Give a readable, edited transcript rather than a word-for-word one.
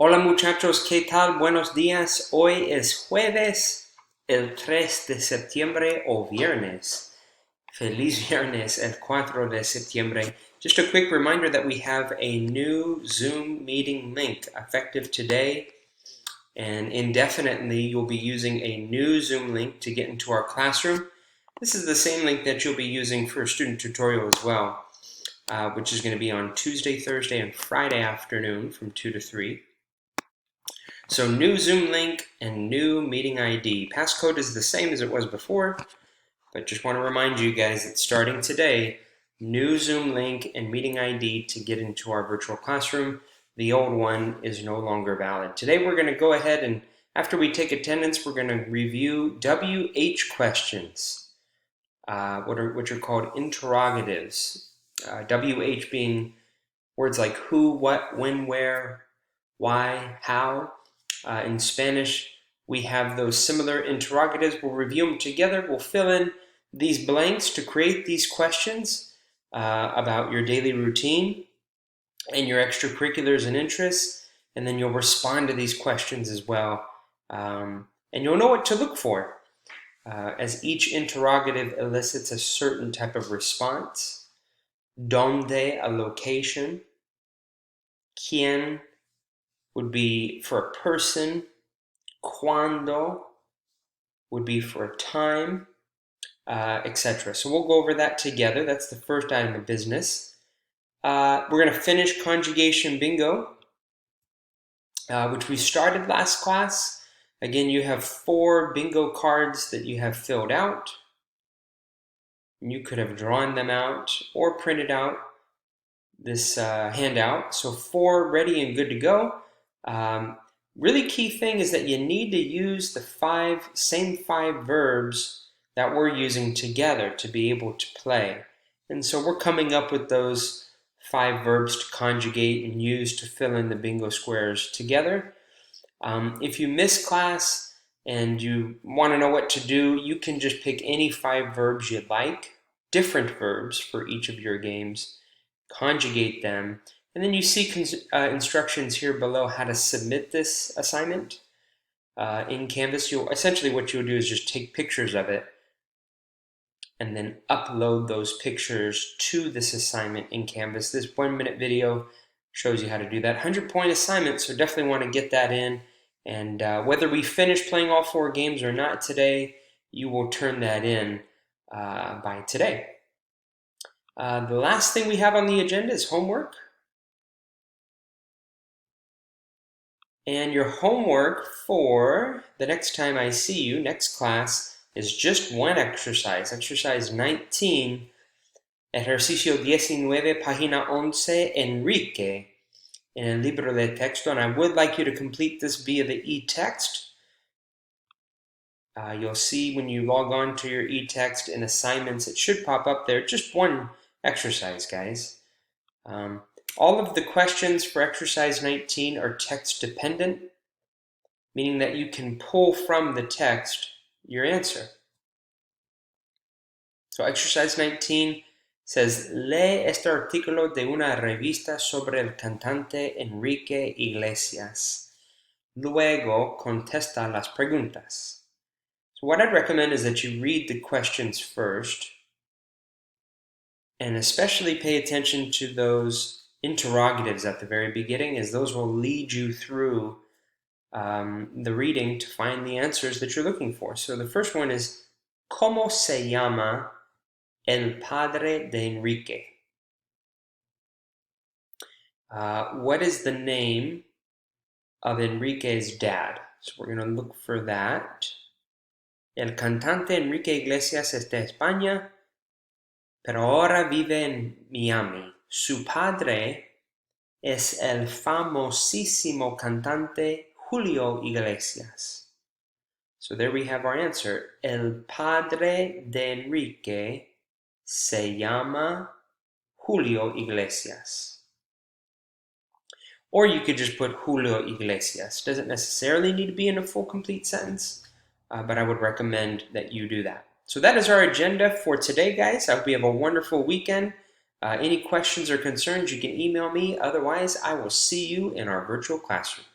Hola muchachos, ¿qué tal? Buenos días. Hoy es jueves, el 3 de septiembre o viernes. Feliz viernes, el 4 de septiembre. Just a quick reminder that we have a new Zoom meeting link effective today and indefinitely. You'll be using a new Zoom link to get into our classroom. This is the same link that you'll be using for a student tutorial as well, which is going to be on Tuesday, Thursday, and Friday afternoon from 2 to 3. So new Zoom link and new meeting ID. Passcode is the same as it was before, but just want to remind you guys that starting today, new Zoom link and meeting ID to get into our virtual classroom. The old one is no longer valid. Today we're going to go ahead and after we take attendance, we're going to review WH questions, which are called interrogatives. WH being words like who, what, when, where, why, how. In Spanish, we have those similar interrogatives. We'll review them together. We'll fill in these blanks to create these questions about your daily routine and your extracurriculars and interests, and then you'll respond to these questions as well. And you'll know what to look for, as each interrogative elicits a certain type of response. Donde, a location. Quién would be for a person. Cuando would be for a time, etc. So we'll go over that together. That's the first item of business. We're going to finish conjugation bingo, which we started last class. Again, you have 4 bingo cards that you have filled out. You could have drawn them out or printed out this handout. So 4 ready and good to go. Really key thing is that you need to use the same five verbs that we're using together to be able to play. And so we're coming up with those 5 verbs to conjugate and use to fill in the bingo squares together. If you miss class and you want to know what to do, you can just pick any 5 verbs you'd like, different verbs for each of your games, conjugate them, and then you see instructions here below how to submit this assignment in Canvas. Essentially what you'll do is just take pictures of it and then upload those pictures to this assignment in Canvas. This 1-minute video shows you how to do that. 100-point assignment, so definitely want to get that in. And whether we finish playing all 4 games or not today, you will turn that in by today. The last thing we have on the agenda is homework. And your homework for the next time I see you, next class, is just one exercise. Exercise 19, ejercicio 19, página 11, Enrique, in el libro de texto. And I would like you to complete this via the e-text. You'll see when you log on to your e-text in assignments, it should pop up there. Just one exercise, guys. All of the questions for exercise 19 are text dependent, meaning that you can pull from the text your answer. So exercise 19 says, lee este artículo de una revista sobre el cantante Enrique Iglesias. Luego contesta las preguntas. So what I'd recommend is that you read the questions first, and especially pay attention to those interrogatives at the very beginning, as those will lead you through the reading to find the answers that you're looking for. So the first one is, ¿Cómo se llama el padre de Enrique? What is the name of Enrique's dad? So we're going to look for that. El cantante Enrique Iglesias es de España, pero ahora vive en Miami. Su padre es el famosísimo cantante Julio Iglesias. So there we have our answer. El padre de Enrique se llama Julio Iglesias. Or you could just put Julio Iglesias. Doesn't necessarily need to be in a full complete sentence, but I would recommend that you do that. So that is our agenda for today, guys. I hope you have a wonderful weekend. Any questions or concerns, you can email me. Otherwise, I will see you in our virtual classroom.